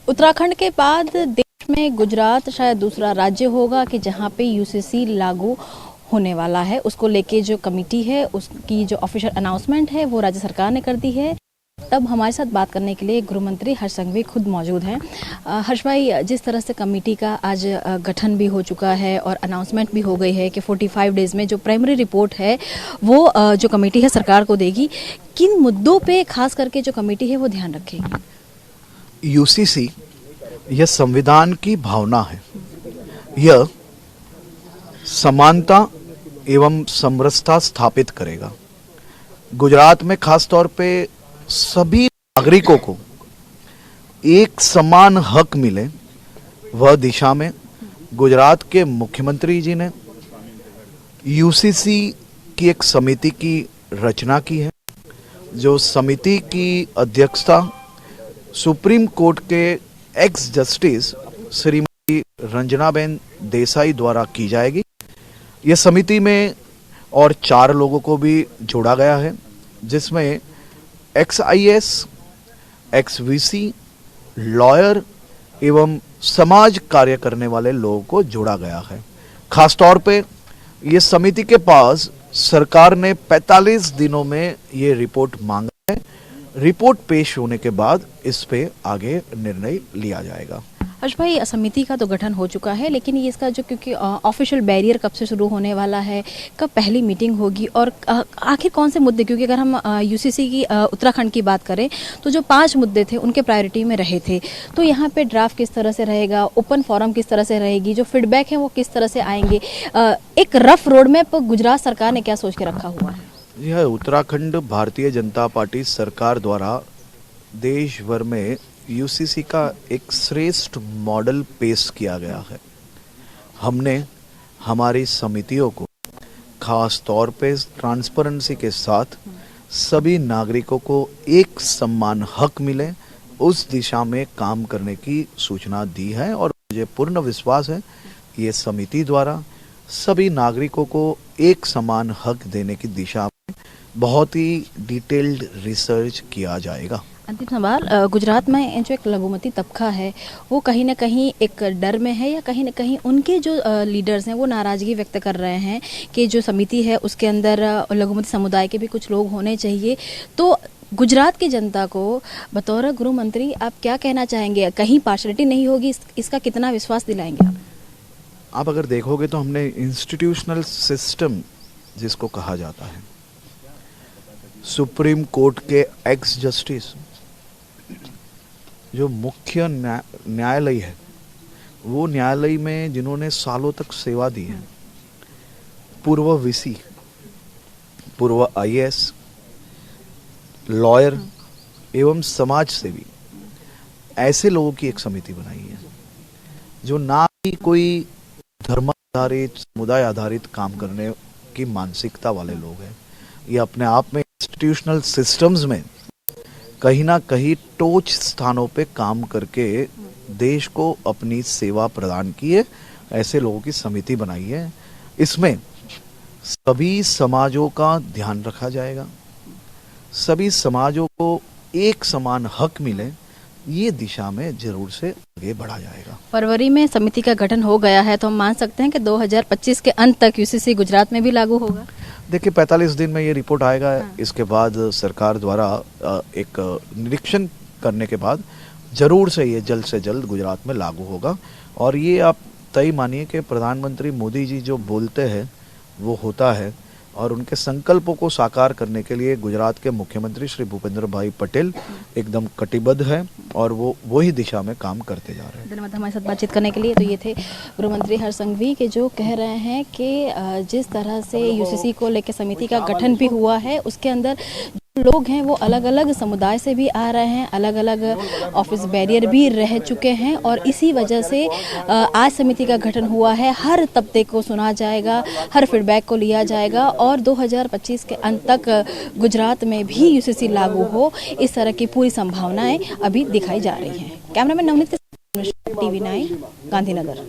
उत्तराखंड के बाद देश में गुजरात शायद दूसरा राज्य होगा कि जहां पे यूसीसी लागू होने वाला है। उसको लेके जो कमेटी है उसकी जो ऑफिशियल अनाउंसमेंट है वो राज्य सरकार ने कर दी है। तब हमारे साथ बात करने के लिए गृह मंत्री हर्ष संघवी खुद मौजूद हैं। हर्ष भाई, जिस तरह से कमेटी का आज गठन भी हो चुका है और अनाउंसमेंट भी हो गई है कि 45 डेज में जो प्राइमरी रिपोर्ट है वो जो कमेटी है सरकार को देगी, किन मुद्दों पे खास करके जो कमेटी है वो ध्यान रखेगी? यूसीसी यह संविधान की भावना है। यह समानता एवं समरसता स्थापित करेगा। गुजरात में खास तौर पे सभी नागरिकों को एक समान हक मिले, वह दिशा में गुजरात के मुख्यमंत्री जी ने यूसीसी की एक समिति की रचना की है। जो समिति की अध्यक्षता सुप्रीम कोर्ट के एक्स जस्टिस श्रीमती रंजनाबेन देसाई द्वारा की जाएगी। यह समिति में और 4 लोगों को भी जोड़ा गया है, जिसमें XIS, XVC, लॉयर एवं समाज कार्य करने वाले लोगों को जोड़ा गया है। खास तौर पे ये समिति के पास सरकार ने 45 दिनों में ये रिपोर्ट मांगा है। रिपोर्ट पेश होने के बाद इस पे आगे निर्णय लिया जाएगा। हर्ष भाई, समिति का तो गठन हो चुका है, लेकिन ये इसका जो क्योंकि ऑफिशियल बैरियर कब से शुरू होने वाला है, कब पहली मीटिंग होगी और आखिर कौन से मुद्दे, क्योंकि अगर हम यूसीसी की उत्तराखंड की बात करें तो जो 5 मुद्दे थे उनके प्रायोरिटी में रहे थे। तो यहाँ पे ड्राफ्ट किस तरह से रहेगा, ओपन फोरम किस तरह से रहेगी, जो फीडबैक है वो किस तरह से आएंगे, एक रफ रोड मैप गुजरात सरकार ने क्या सोच के रखा हुआ है? यह उत्तराखंड भारतीय जनता पार्टी सरकार द्वारा देश भर में यूसीसी का एक श्रेष्ठ मॉडल पेश किया गया है। हमने हमारी समितियों को खास तौर पे ट्रांसपेरेंसी के साथ सभी नागरिकों को एक समान हक मिले, उस दिशा में काम करने की सूचना दी है। और मुझे पूर्ण विश्वास है ये समिति द्वारा सभी नागरिकों को एक समान हक देने की दिशा में बहुत ही डिटेल्ड रिसर्च किया जाएगा। अंतिम सवाल, गुजरात में जो एक लघुमती तबका है वो कहीं ना कहीं एक डर में है या कहीं ना कहीं उनके जो लीडर्स हैं वो नाराज़गी व्यक्त कर रहे हैं कि जो समिति है उसके अंदर लघुमती समुदाय के भी कुछ लोग होने चाहिए। तो गुजरात की जनता को बतौर गृह मंत्री आप क्या कहना चाहेंगे? कहीं पार्शलिटी नहीं होगी, इसका कितना विश्वास दिलाएंगे आप? आप अगर देखोगे तो हमने इंस्टीट्यूशनल सिस्टम जिसको कहा जाता है, सुप्रीम कोर्ट के एक्स जस्टिस, जो मुख्य न्यायालय है, वो न्यायालय में जिन्होंने सालों तक सेवा दी है, पूर्व वीसी, पूर्व IAS, लॉयर एवं समाज सेवी, ऐसे लोगों की एक समिति बनाई है जो ना ही कोई धर्म आधारित समुदाय आधारित काम करने की मानसिकता वाले लोग हैं। ये अपने आप में इंस्टीट्यूशनल सिस्टम्स में कहीं ना कहीं टोच स्थानों पे काम करके देश को अपनी सेवा प्रदान की है। ऐसे लोगों की समिति बनाई है। इसमें सभी समाजों का ध्यान रखा जाएगा, सभी समाजों को एक समान हक मिले, ये दिशा में जरूर से आगे बढ़ा जाएगा। फरवरी में समिति का गठन हो गया है तो हम मान सकते हैं कि 2025 के अंत तक यूसीसी गुजरात में भी लागू होगा। देखिए, 45 दिन में ये रिपोर्ट आएगा। इसके बाद सरकार द्वारा एक निरीक्षण करने के बाद जरूर से ये जल्द से जल्द गुजरात में लागू होगा। और ये आप तय मानिए कि प्रधानमंत्री मोदी जी जो बोलते हैं वो होता है, और उनके संकल्पों को साकार करने के लिए गुजरात के मुख्यमंत्री श्री भूपेंद्र भाई पटेल एकदम कटिबद्ध है और वो वही दिशा में काम करते जा रहे हैं। धन्यवाद हमारे साथ बातचीत करने के लिए। तो ये थे गृह मंत्री हर्ष संघवी के जो कह रहे हैं कि जिस तरह से यूसीसी को लेकर समिति का गठन भी हुआ है उसके अंदर लोग हैं वो अलग अलग समुदाय से भी आ रहे हैं, अलग अलग ऑफिस बैरियर भी रह चुके हैं और इसी वजह से आज समिति का गठन हुआ है। हर तबके को सुना जाएगा, हर फीडबैक को लिया जाएगा और 2025 के अंत तक गुजरात में भी यूसीसी लागू हो, इस तरह की पूरी संभावनाएं अभी दिखाई जा रही हैं। Cameraman Navneet, TV9, Gandhinagar.